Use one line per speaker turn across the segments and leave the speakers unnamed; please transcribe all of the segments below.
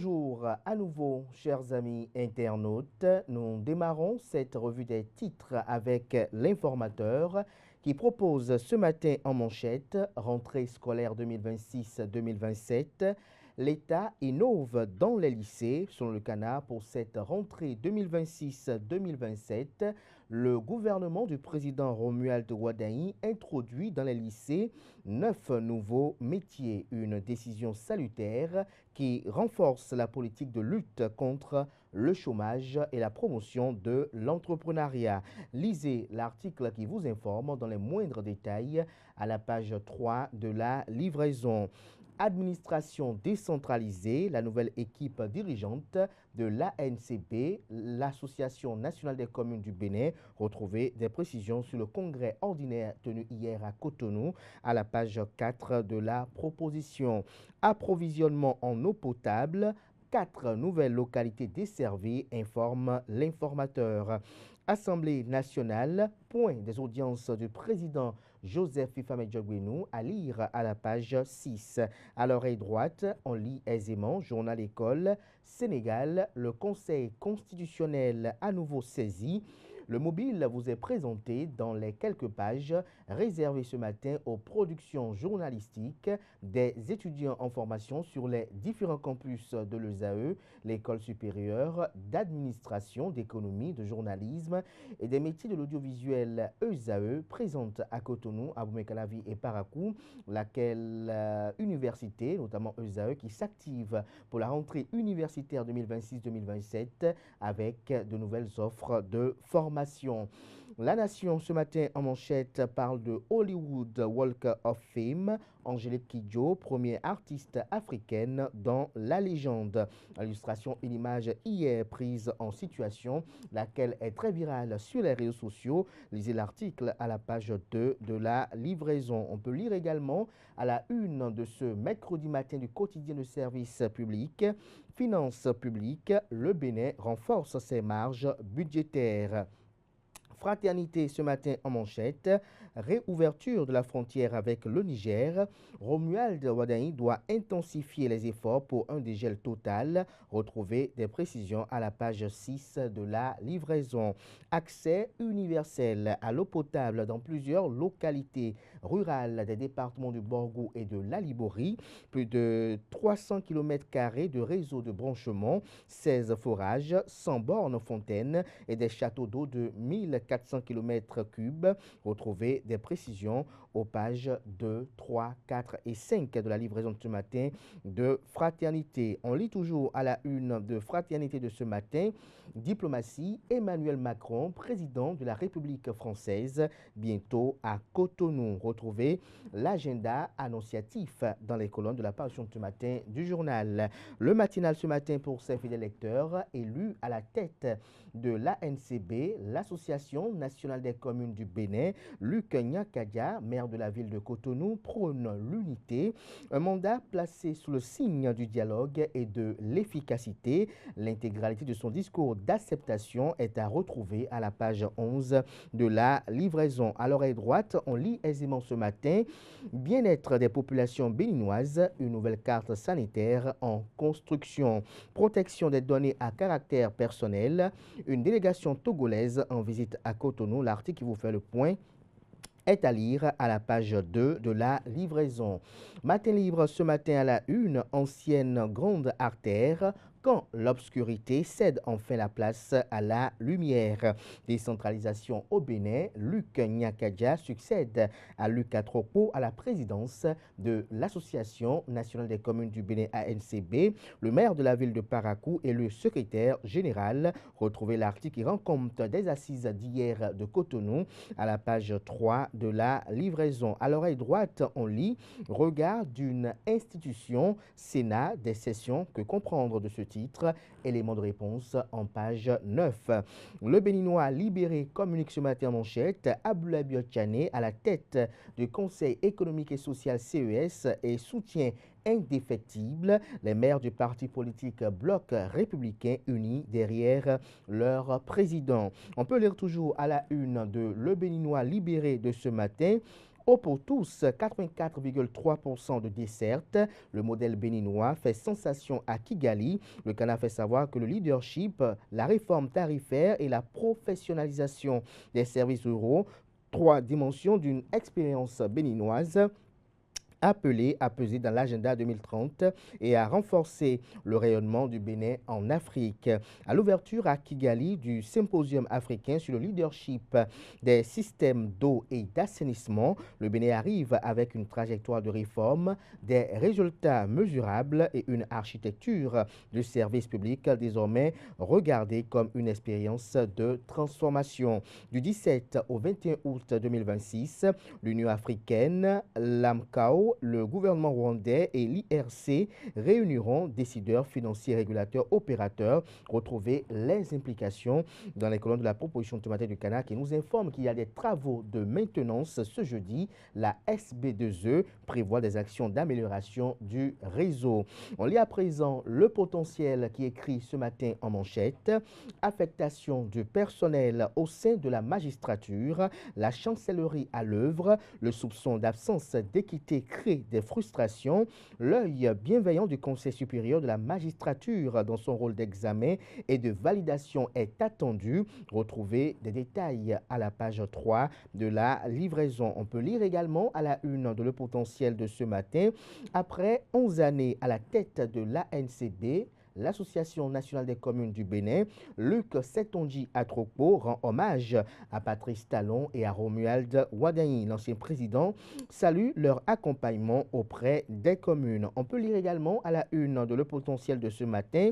Bonjour à nouveau, chers amis internautes. Nous démarrons cette revue des titres avec l'informateur qui propose ce matin en manchette rentrée scolaire 2026-2027. L'État innove dans les lycées. Selon le Canard, pour cette rentrée 2026-2027, le gouvernement du président Romuald Wadaï introduit dans les lycées 9 nouveaux métiers. Une décision salutaire qui renforce la politique de lutte contre le chômage et la promotion de l'entrepreneuriat. Lisez l'article qui vous informe dans les moindres détails à la page 3 de la livraison. Administration décentralisée, la nouvelle équipe dirigeante de l'ANCB, l'Association nationale des communes du Bénin, retrouvez des précisions sur le congrès ordinaire tenu hier à Cotonou à la page 4 de la proposition. Approvisionnement en eau potable, 4 nouvelles localités desservies, informe l'informateur. Assemblée nationale, point des audiences du président Joseph Ifame-Diogbenou à lire à la page 6. À l'oreille droite, on lit aisément Journal École, Sénégal, le Conseil constitutionnel à nouveau saisi. Le mobile vous est présenté dans les quelques pages réservées ce matin aux productions journalistiques des étudiants en formation sur les différents campus de l'ESAE, l'école supérieure d'administration, d'économie, de journalisme et des métiers de l'audiovisuel ESAE, présente à Cotonou, à Boumé-Calavi et Parakou, laquelle université, notamment ESAE, qui s'active pour la rentrée universitaire 2026-2027 avec de nouvelles offres de formation. La Nation, ce matin, en manchette, parle de Hollywood Walk of Fame. Angélique Kidjo, première artiste africaine dans la légende. Illustration, une image hier prise en situation, laquelle est très virale sur les réseaux sociaux. Lisez l'article à la page 2 de la livraison. On peut lire également à la une de ce mercredi matin du quotidien de service public. Finances publiques, le Bénin renforce ses marges budgétaires. Fraternité ce matin en manchette, réouverture de la frontière avec le Niger. Romuald Wadaï doit intensifier les efforts pour un dégel total. Retrouvez des précisions à la page 6 de la livraison. Accès universel à l'eau potable dans plusieurs localités rurales des départements du Borgou et de l'Alibori. Plus de 300 km² de réseau de branchement, 16 forages, 100 bornes fontaines et des châteaux d'eau de 1400 km3. Retrouvez des précisions aux pages 2, 3, 4 et 5 de la livraison de ce matin de Fraternité. On lit toujours à la une de Fraternité de ce matin, diplomatie, Emmanuel Macron, président de la République française, bientôt à Cotonou. Retrouvez l'agenda annonciatif dans les colonnes de la parution de ce matin du journal. Le matinal ce matin pour ses fidèles lecteurs, élu à la tête de l'ANCB, l'Association nationale des communes du Bénin, Luc Nyakadia, maire de la ville de Cotonou, prône l'unité. Un mandat placé sous le signe du dialogue et de l'efficacité. L'intégralité de son discours d'acceptation est à retrouver à la page 11 de la livraison. À l'oreille droite, on lit aisément ce matin bien-être des populations béninoises, une nouvelle carte sanitaire en construction, protection des données à caractère personnel, une délégation togolaise en visite à Cotonou. L'article qui vous fait le point est à lire à la page 2 de la livraison. Matin libre ce matin à la une, ancienne grande artère, quand l'obscurité cède enfin la place à la lumière. Décentralisation au Bénin, Luc Nyakadia succède à Luc Atropo à la présidence de l'Association nationale des communes du Bénin ANCB. Le maire de la ville de Parakou est le secrétaire général. Retrouvez l'article qui rend compte des assises d'hier de Cotonou à la page 3 de la livraison. À l'oreille droite, on lit « Regard d'une institution, Sénat, des sessions, que comprendre de ce titre ?» Élément de réponse en page 9. Le Béninois libéré communique ce matin en manchette. Aboulaye Biotchane à la tête du Conseil économique et social CES et soutien indéfectible. Les maires du parti politique Bloc républicain unis derrière leur président. On peut lire toujours à la une de Le Béninois libéré de ce matin. Eau pour tous, 84,3% de desserte. Le modèle béninois fait sensation à Kigali. Le Canard fait savoir que le leadership, la réforme tarifaire et la professionnalisation des services ruraux, trois dimensions d'une expérience béninoise appelé à peser dans l'agenda 2030 et à renforcer le rayonnement du Bénin en Afrique. À l'ouverture à Kigali du symposium africain sur le leadership des systèmes d'eau et d'assainissement, le Bénin arrive avec une trajectoire de réforme, des résultats mesurables et une architecture de services publics désormais regardée comme une expérience de transformation. Du 17 au 21 août 2026, l'Union africaine, l'AMCAO, le gouvernement rwandais et l'IRC réuniront décideurs financiers, régulateurs, opérateurs. Retrouver les implications dans les colonnes de la proposition de ce matin du Canard qui nous informe qu'il y a des travaux de maintenance ce jeudi. La SB2E prévoit des actions d'amélioration du réseau. On lit à présent le potentiel qui écrit ce matin en manchette. Affectation du personnel au sein de la magistrature, la chancellerie à l'œuvre, le soupçon d'absence d'équité crée des frustrations. L'œil bienveillant du Conseil supérieur de la magistrature dans son rôle d'examen et de validation est attendu. Retrouvez des détails à la page 3 de la livraison. On peut lire également à la une de Le Potentiel de ce matin. Après 11 années à la tête de l'ANCB, l'Association nationale des communes du Bénin, Luc Setonji Atropo rend hommage à Patrice Talon et à Romuald Ouaddaï. L'ancien président salue leur accompagnement auprès des communes. On peut lire également à la une de Le Potentiel de ce matin.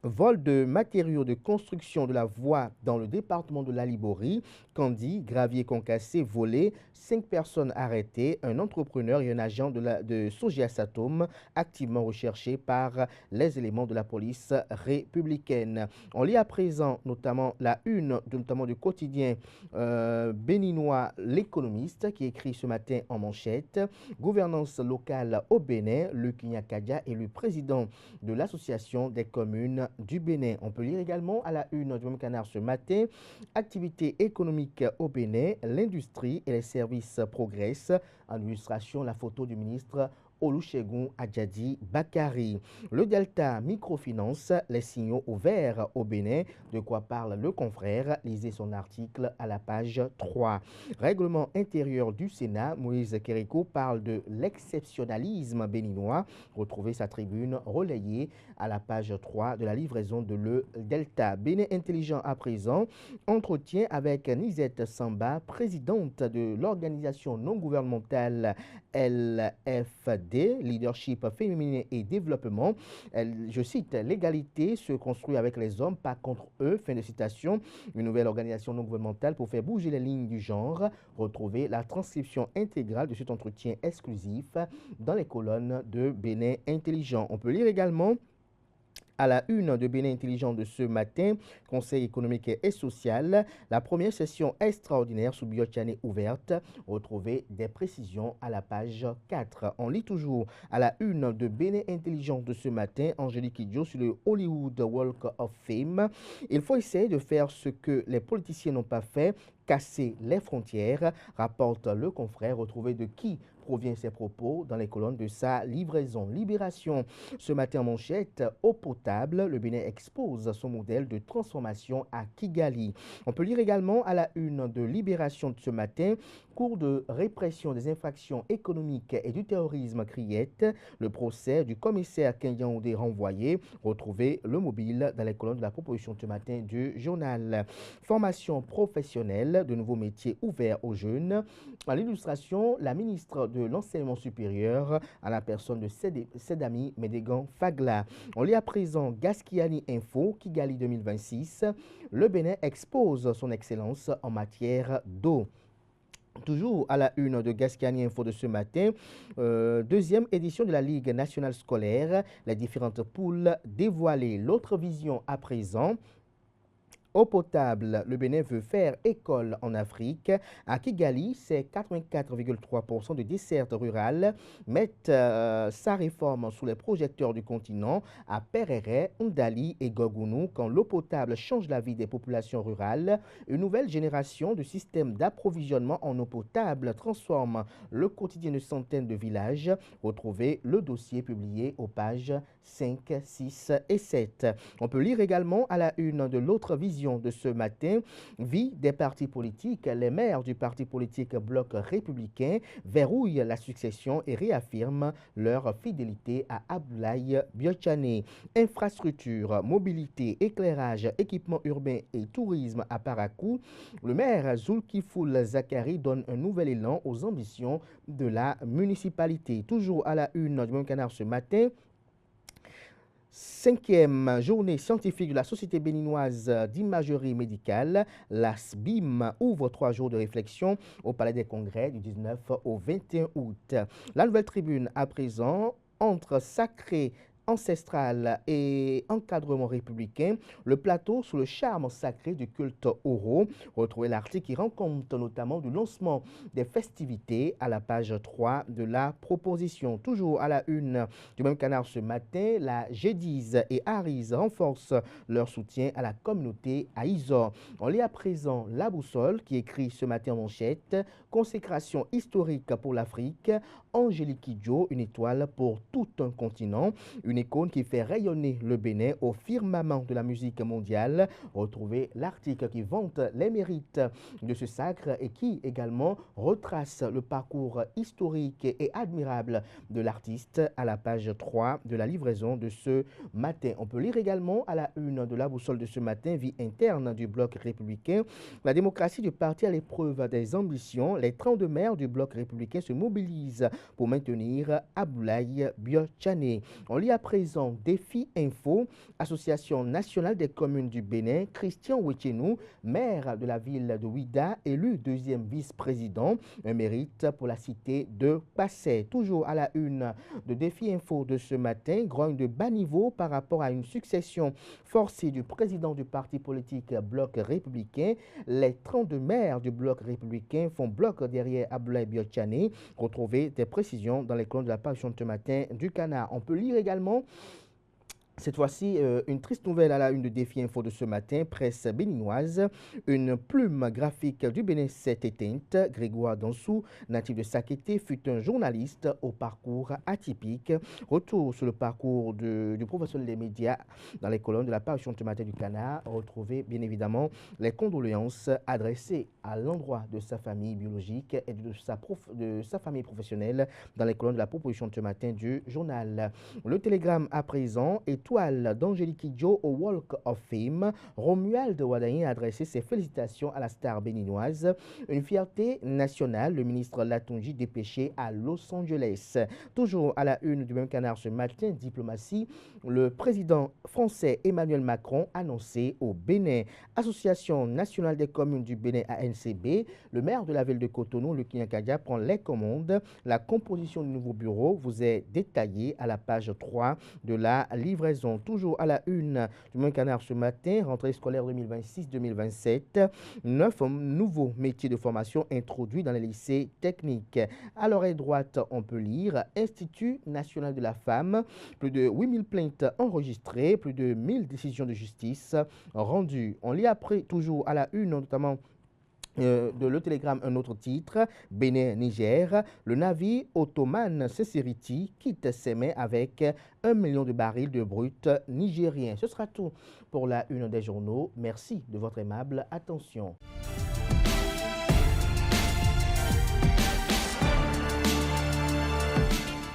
Vol de matériaux de construction de la voie dans le département de la Liborie, Candy, gravier concassé, volé, 5 personnes arrêtées, un entrepreneur et un agent de Sogiasatom activement recherchés par les éléments de la police républicaine. On lit à présent notamment la une notamment du quotidien béninois L'Économiste qui écrit ce matin en manchette « Gouvernance locale au Bénin, Luc Nyakadia est le président de l'association des communes du Bénin. » On peut lire également à la une du même Canard ce matin, activité économique au Bénin, l'industrie et les services progressent. En illustration, la photo du ministre Olusegun Adjadi Bakari. Le Delta Microfinance, les signaux ouverts au Bénin. De quoi parle le confrère? Lisez son article à la page 3. Règlement intérieur du Sénat, Moïse Kériko parle de l'exceptionnalisme béninois. Retrouvez sa tribune relayée à la page 3 de la livraison de Le Delta. Bénin intelligent à présent. Entretien avec Nizette Samba, présidente de l'organisation non gouvernementale LFD, Leadership féminin et développement. Je cite, l'égalité se construit avec les hommes, pas contre eux. Fin de citation. Une nouvelle organisation non gouvernementale pour faire bouger les lignes du genre. Retrouvez la transcription intégrale de cet entretien exclusif dans les colonnes de Bénin Intelligent. On peut lire également à la une de Bénin Intelligent de ce matin, Conseil économique et social, la première session extraordinaire sous Biotiane ouverte. Retrouvez des précisions à la page 4. On lit toujours à la une de Bénin Intelligent de ce matin, Angélique Kidjo sur le Hollywood Walk of Fame. Il faut essayer de faire ce que les politiciens n'ont pas fait, casser les frontières, rapporte le confrère. Retrouvé de qui provient ces propos dans les colonnes de sa livraison. Libération. Ce matin en manchette, eau potable, le Bénin expose son modèle de transformation à Kigali. On peut lire également à la une de Libération de ce matin, cours de répression des infractions économiques et du terrorisme criette, le procès du commissaire Kenyan Oudé renvoyé. Retrouvez le mobile dans les colonnes de la proposition de ce matin du journal. Formation professionnelle, de nouveaux métiers ouverts aux jeunes. À l'illustration, la ministre de l'enseignement supérieur à la personne de Sedami Medegan Fagla. On lit à présent Gaskiani Info, Kigali 2026. Le Bénin expose son excellence en matière d'eau. Toujours à la une de Gaskiani Info de ce matin, deuxième édition de la Ligue nationale scolaire, les différentes poules dévoilées. L'autre vision à présent. Eau potable, le Bénin veut faire école en Afrique. À Kigali, c'est 84,3% de dessertes rurales mettent sa réforme sous les projecteurs du continent. À Perere, Ndali et Gogounou, quand l'eau potable change la vie des populations rurales, une nouvelle génération de systèmes d'approvisionnement en eau potable transforme le quotidien de centaines de villages. Retrouvez le dossier publié aux pages 5, 6 et 7. On peut lire également à la une de l'autre vision de ce matin, vie des partis politiques. Les maires du parti politique Bloc républicain verrouillent la succession et réaffirment leur fidélité à Abdoulaye Biotchane. Infrastructure, mobilité, éclairage, équipement urbain et tourisme à Parakou, le maire Zulkiful Zakari donne un nouvel élan aux ambitions de la municipalité. Toujours à la une du Même Canard ce matin, 5e journée scientifique de la Société béninoise d'imagerie médicale, la SBIM, ouvre 3 jours de réflexion au Palais des Congrès du 19 au 21 août. La Nouvelle Tribune à présent, entre sacré ancestral et encadrement républicain, le plateau sous le charme sacré du culte Oro. Retrouvez l'article qui rend compte notamment du lancement des festivités à la page 3 de la proposition. Toujours à la une du Même Canard ce matin, la G10 et Aris renforcent leur soutien à la communauté à Isor. On lit à présent La Boussole qui écrit ce matin en manchette « Consécration historique pour l'Afrique, Angélique Kidjo, une étoile pour tout un continent ». Une icône qui fait rayonner le Bénin au firmament de la musique mondiale. Retrouvez l'article qui vante les mérites de ce sacre et qui également retrace le parcours historique et admirable de l'artiste à la page 3 de la livraison de ce matin. On peut lire également à la une de La Boussole de ce matin, vie interne du bloc républicain. La démocratie du parti à l'épreuve des ambitions. Les 32 maires du bloc républicain se mobilisent pour maintenir Abdoulaye Biotchane. On lit à présent Défi Info, Association nationale des communes du Bénin, Christian Ouechenou, maire de la ville de Ouida, élu 2e vice-président, un mérite pour la cité de Passé. Toujours à la une de Défi Info de ce matin, grogne de bas niveau par rapport à une succession forcée du président du parti politique Bloc républicain. Les 32 maires du Bloc républicain font bloc derrière Abdoulaye Biotchane. Retrouvez des précisions dans les colonnes de la page de ce matin du Canard. On peut lire également cette fois-ci, une triste nouvelle à la une de Défi Info de ce matin, presse béninoise. Une plume graphique du Bénin s'est éteinte. Grégoire Dansou, natif de Sakété, fut un journaliste au parcours atypique. Retour sur le parcours du professionnel des médias dans les colonnes de la page de ce matin du Canard. Retrouvez bien évidemment les condoléances adressées à l'endroit de sa famille biologique et de sa famille professionnelle dans les colonnes de la proposition de ce matin du journal. Le Télégramme à présent est étoile d'Angélique Kidjo au Walk of Fame. Romuald Wadain a adressé ses félicitations à la star béninoise. Une fierté nationale, le ministre Latonji dépêché à Los Angeles. Toujours à la une du Même Canard ce matin, diplomatie, le président français Emmanuel Macron annoncé au Bénin. Association nationale des communes du Bénin ANCB, le maire de la ville de Cotonou, Luc Niakadia, prend les commandes. La composition du nouveau bureau vous est détaillée à la page 3 de la livraison. Toujours à la une du Même Canard ce matin, rentrée scolaire 2026-2027, 9 nouveaux métiers de formation introduits dans les lycées techniques. À l'oreille droite, on peut lire Institut national de la femme, plus de 8000 plaintes enregistrées, plus de 1000 décisions de justice rendues. On lit après, toujours à la une, notamment de Le Télégramme, un autre titre, Bénin-Niger, le navire ottoman Sincerity quitte ses mains avec 1 million de barils de brut nigérien. Ce sera tout pour la une des journaux. Merci de votre aimable attention.